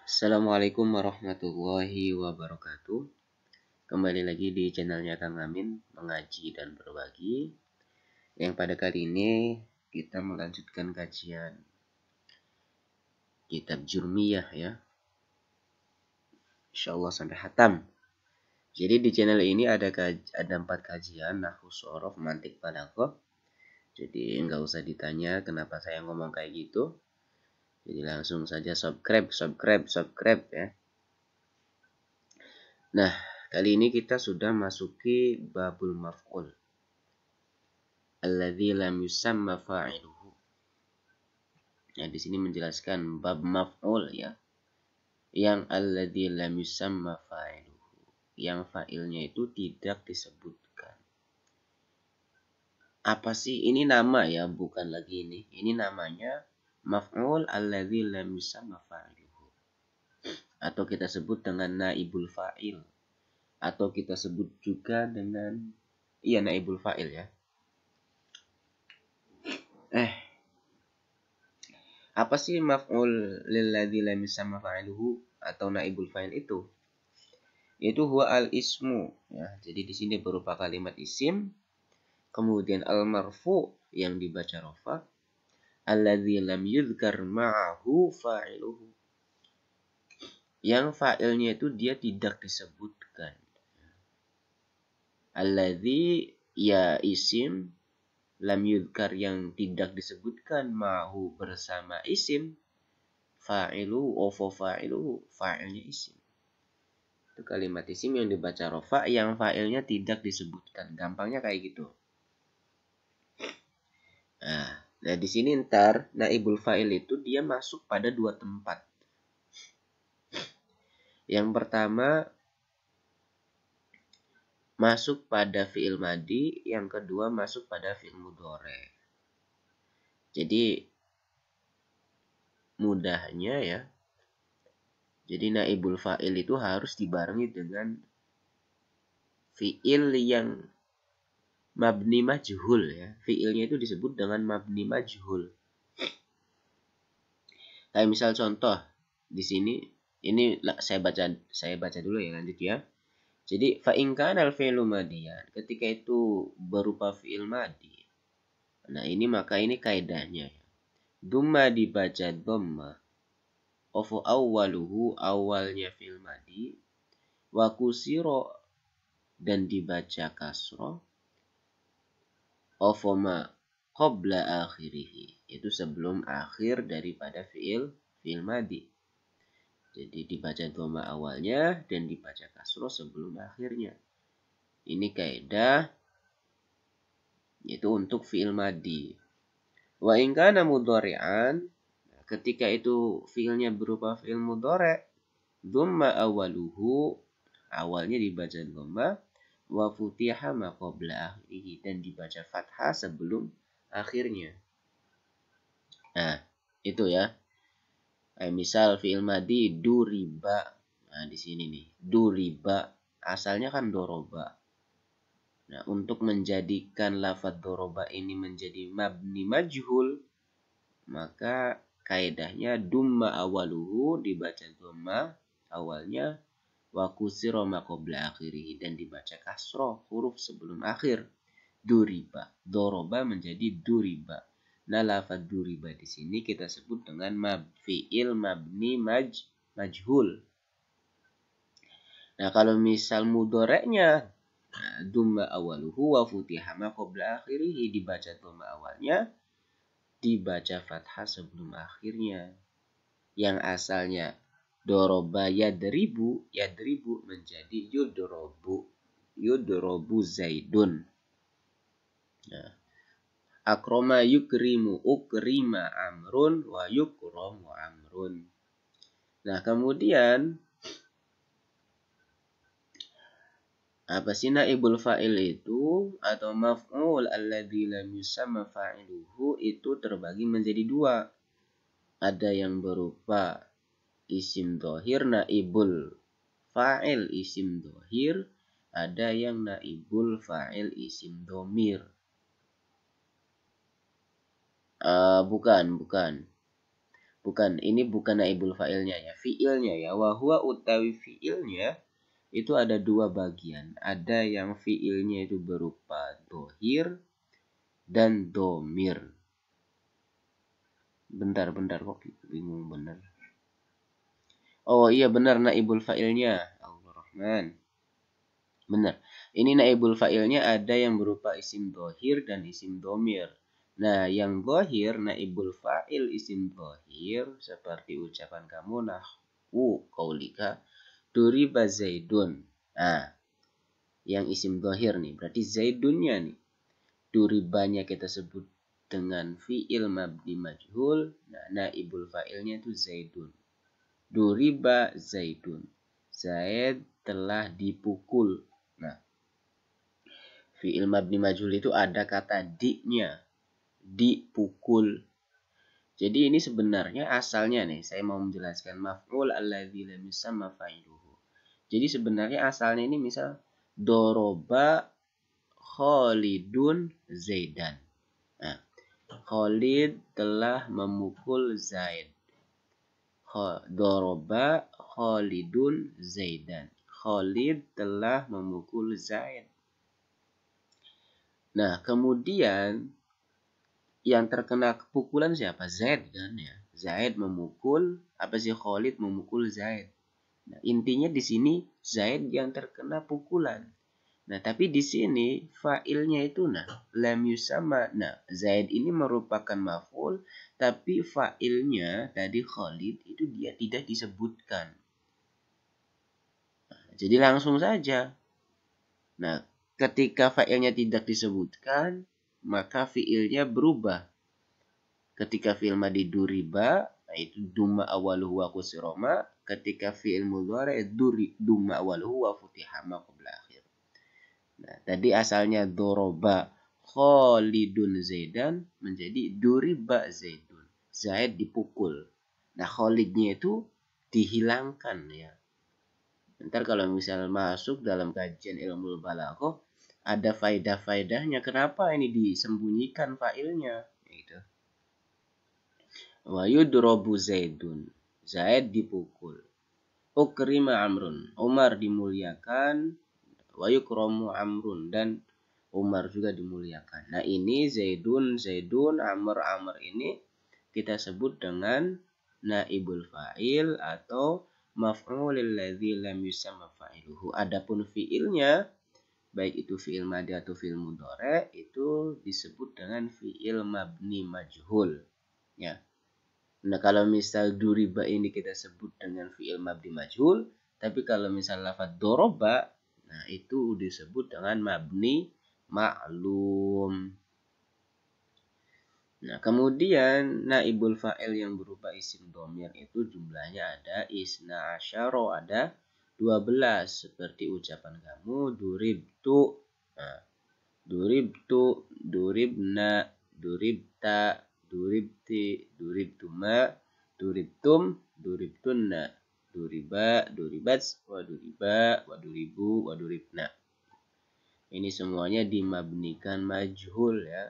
Assalamualaikum warahmatullahi wabarakatuh. Kembali lagi di channelnya Kang Amin, mengaji dan berbagi. Yang pada kali ini kita melanjutkan kajian kitab Jurmiyah ya. Insyaallah sampai hatam. Jadi di channel ini ada 4 kajian nahwu shorof, mantik, balaghah. Jadi nggak usah ditanya kenapa saya ngomong kayak gitu. Jadi langsung saja subscribe ya. Nah, kali ini kita sudah masuki babul maf'ul. Alladzi lam yusamma fa'iluhu. Nah, di sini menjelaskan bab maf'ul ya. Yang alladzi lam yusamma fa'iluhu. Yang fa'ilnya itu tidak disebutkan. Apa sih ini nama ya, bukan lagi ini. Ini namanya maf'ul alladzi lam yusamma fa'iluhu. Atau kita sebut dengan naibul fa'il. Atau kita sebut juga dengan naibul fa'il ya. Apa sih maf'ul lilladzi lam yusamma fa'iluhu atau naibul fa'il itu? Yaitu huwa al-ismu ya. Jadi di sini berupa kalimat isim, kemudian al-marfu yang dibaca rafa, alladzi lam yuzkar ma'ahu fa'iluhu. Yang fa'ilnya itu dia tidak disebutkan. Alladzi ya isim, lam yuzkar yang tidak disebutkan, ma'ahu bersama isim, fa'ilu ofo fa'ilu fa'ilnya isim. Itu kalimat isim yang dibaca rofa yang fa'ilnya tidak disebutkan. Gampangnya kayak gitu. Nah di sini ntar naibul fa'il itu dia masuk pada 2 tempat. Yang pertama masuk pada fi'il madi, yang kedua masuk pada fi'il mudhari. Jadi mudahnya ya. Jadi naibul fa'il itu harus dibarengi dengan fi'il yang mabni majhul ya. Fi'ilnya itu disebut dengan mabni majhul. Kayak misal contoh di sini ini saya baca dulu ya, lanjut ya. Jadi fa in kana al-fi'lu madiyan, ketika itu berupa fi'il madi. Nah, ini maka ini kaidahnya. Dumma dibaca dhamma. Ofu awwaluhu, awalnya fi'il madi. Wa kusiro dan dibaca kasro. Ofu ma qabla akhirihi, itu sebelum akhir daripada fi'il madi. Jadi dibaca dhamma awalnya dan dibaca kasro sebelum akhirnya. Ini kaidah yaitu untuk fi'il madi. Wa in kana mudhari'an, ketika itu fi'ilnya berupa fi'il mudhari', dhamma awaluhu, awalnya dibaca dhamma, wa futiha ma qabla akhirih, dan dibaca fathah sebelum akhirnya. Nah, itu ya. Misal fi'il madi duriba. Nah, di sini nih, duriba asalnya kan doroba. Nah, untuk menjadikan lafadz doroba ini menjadi mabni majhul, maka kaidahnya dumma awaluhu, dibaca dhamma awalnya, wa kusiro ma qabla akhirih, dan dibaca kasroh huruf sebelum akhir. Duriba, doroba menjadi duriba. Nah, lafadz duriba di sini kita sebut dengan fi'il mabni majhul. Nah, kalau misal mudhoreknya, dumma awaluhu wa futiha ma qabla akhirih, dibaca dhamma awalnya, dibaca fathah sebelum akhirnya. Yang asalnya doroba yadribu menjadi yudrobu zaidun. Nah, akroma yukrimu ukrima amrun wa yukromu amrun. Nah, kemudian apa sih naibul fa'il itu atau maf'ul alladzi lam yusamma fa'iluhu itu terbagi menjadi 2. Ada yang berupa isim dhohir naibul fa'il isim dhohir, ada yang naibul fa'il isim dhamir. Bukan. Bukan, ini bukan naibul fa'ilnya ya, fi'ilnya ya. Wa huwa utawi fi'ilnya itu ada dua bagian. Ada yang fi'ilnya itu berupa dohir dan domir. Bentar kok bingung bener. Oh iya benar, naibul fa'ilnya. Ar-Rahman. Benar. Ini naibul fa'ilnya ada yang berupa isim dohir dan isim domir. Nah, yang dohir, naibul fa'il isim dohir, seperti ucapan kamu, nahwu qaulika, duriba zaidun. Nah, yang isim dohir nih, berarti zaidunnya nih. Duribanya kita sebut dengan fi'il mabni majhul. Nah, naibul fa'ilnya itu zaidun. Duriba zaidun. Zaid telah dipukul. Nah, fi'il mabni majhul itu ada kata di-nya. Dipukul. Jadi ini sebenarnya asalnya nih, saya mau menjelaskan maf'ul alladzi lam yusamma fa'iluhu. Jadi sebenarnya asalnya ini misal doroba Khalidun Zaidan. Nah, Khalid telah memukul Zaid. Doroba Khalidun Zaidan. Khalid telah memukul Zaid. Nah, kemudian yang terkena pukulan siapa? Zaid kan ya. Zaid memukul, apa sih, Khalid memukul Zaid. Nah, intinya di sini Zaid yang terkena pukulan. Nah, tapi di sini fa'ilnya itu lam yusamma. Nah, Zaid ini merupakan maf'ul, tapi fa'ilnya tadi Khalid itu dia tidak disebutkan. Nah, jadi langsung saja. Nah, ketika fa'ilnya tidak disebutkan, maka fi'ilnya berubah. Ketika fi'il madi duriba, nah itu dumma awaluhu wa kusiroma. Ketika fi'il mudhari dumma awaluhu wa futiha ma qabla akhir. Nah, tadi asalnya doroba Khalidun Zaidan menjadi duriba Zaidun. Zaid dipukul. Nah, Khalidnya itu dihilangkan ya. Ntar kalau misal masuk dalam kajian ilmu balaghah, ada faedah-faedahnya. Kenapa ini disembunyikan failnya? Gitu. Wa yudrobu Zaidun. Zaid dipukul. Ukrima Amrun. Umar dimuliakan. Wa yukromu Amrun. Dan Umar juga dimuliakan. Nah, ini Zaidun, Amr ini kita sebut dengan naibul fa'il atau maf'ulil ladzi lam yusamma fa'iluhu. Adapun fi'ilnya, baik itu fi'il madi atau fi'il mudhari, itu disebut dengan fi'il mabni majhul. Ya. Nah, kalau misal duriba ini kita sebut dengan fi'il mabni majhul, tapi kalau misal lafaz doroba, nah itu disebut dengan mabni ma'lum. Nah, kemudian naibul fa'il yang berupa isim domir itu jumlahnya ada isna asyara, ada 12. Seperti ucapan kamu, duribtu. Nah, duribtu, duribna, duribta, duribti, duribtuma, duribtum, duribtunna, duriba, duribats, waduriba, waduribu, waduribna. Ini semuanya dimabnikan majhul ya.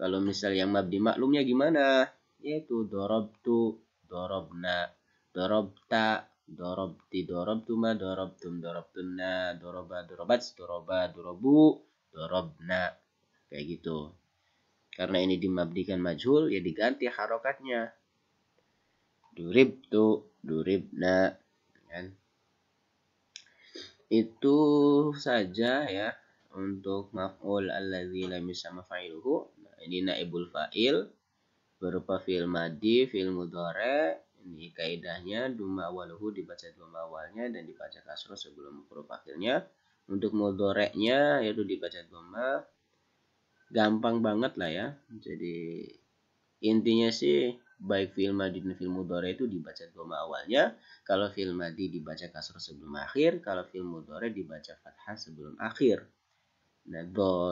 Kalau misal yang mabni maklumnya gimana? Yaitu dorobtu, dorobna, dorobta, dorobti, dorobtuma, dorobtum, dorobtunna, doroba, dorobats, doroba, dorobu, dorobna. Kayak gitu. Karena ini dimabdikan majhul, ya diganti harokatnya. Duribtu, duribna. Kan? Itu saja ya untuk maf'ul alladzi lam yusamma fa'iluhu. Nah, ini naibul fa'il berupa fi'il madi, fi'il mudhari. Ini kaidahnya dumma awaluhu dibaca dhamma awalnya dan dibaca kasroh sebelum huruf akhirnya. Untuk mudhari'nya yaitu dibaca dhamma. Gampang banget lah ya. Jadi intinya sih baik fi'il madi dan fi'il mudhari itu dibaca dhamma awalnya. Kalau fi'il madi dibaca kasroh sebelum akhir, kalau fi'il mudhari dibaca fathah sebelum akhir. Nah,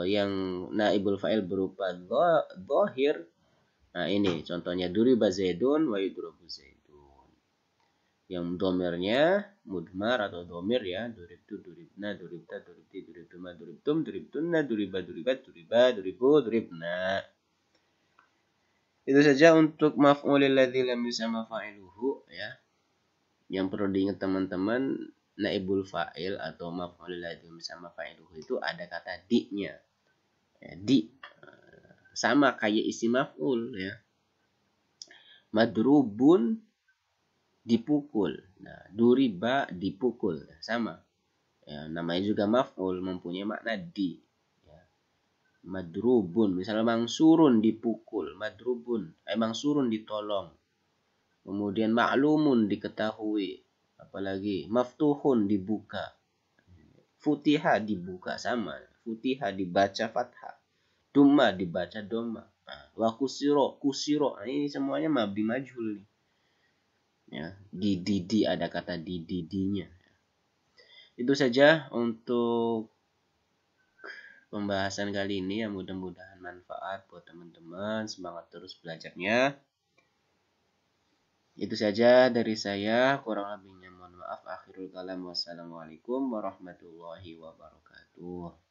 yang naibul fa'il berupa dhahir. Nah, ini contohnya duriba Zaidun wa yudrobu Zaidun. Yang domirnya mudmar atau domir ya, duribtu, duribna, duribta, duribti, duribtuma, duribtum, duribtunna, duriba, duribat, duriba, duribu, duribna. Itu saja untuk maf'ulil ladzi lam yusamma fa'iluhu ya. Yang perlu diingat teman-teman, naibul fa'il atau maf'ulil ladzi lam yusamma fa'iluhu itu ada kata di-nya. Ya, di sama kayak isim maf'ul ya. Madrubun dipukul. Nah, duriba dipukul, sama. Ya, namanya juga maf'ul, mempunyai makna di. Ya. Madrubun, misalnya mangsurun dipukul, madrubun, mangsurun ditolong. Kemudian ma'lumun diketahui, apalagi maftuhun dibuka. Futiha dibuka, sama. Futiha dibaca fathah. Dumma dibaca doma. Wa kusiro. Nah, ini semuanya mabni majhul nih. Ya, di ada kata di-nya. Itu saja untuk pembahasan kali ini, ya mudah-mudahan manfaat buat teman-teman. Semangat terus belajarnya. Itu saja dari saya, kurang lebihnya mohon maaf. Akhirul kalam, wassalamualaikum warahmatullahi wabarakatuh.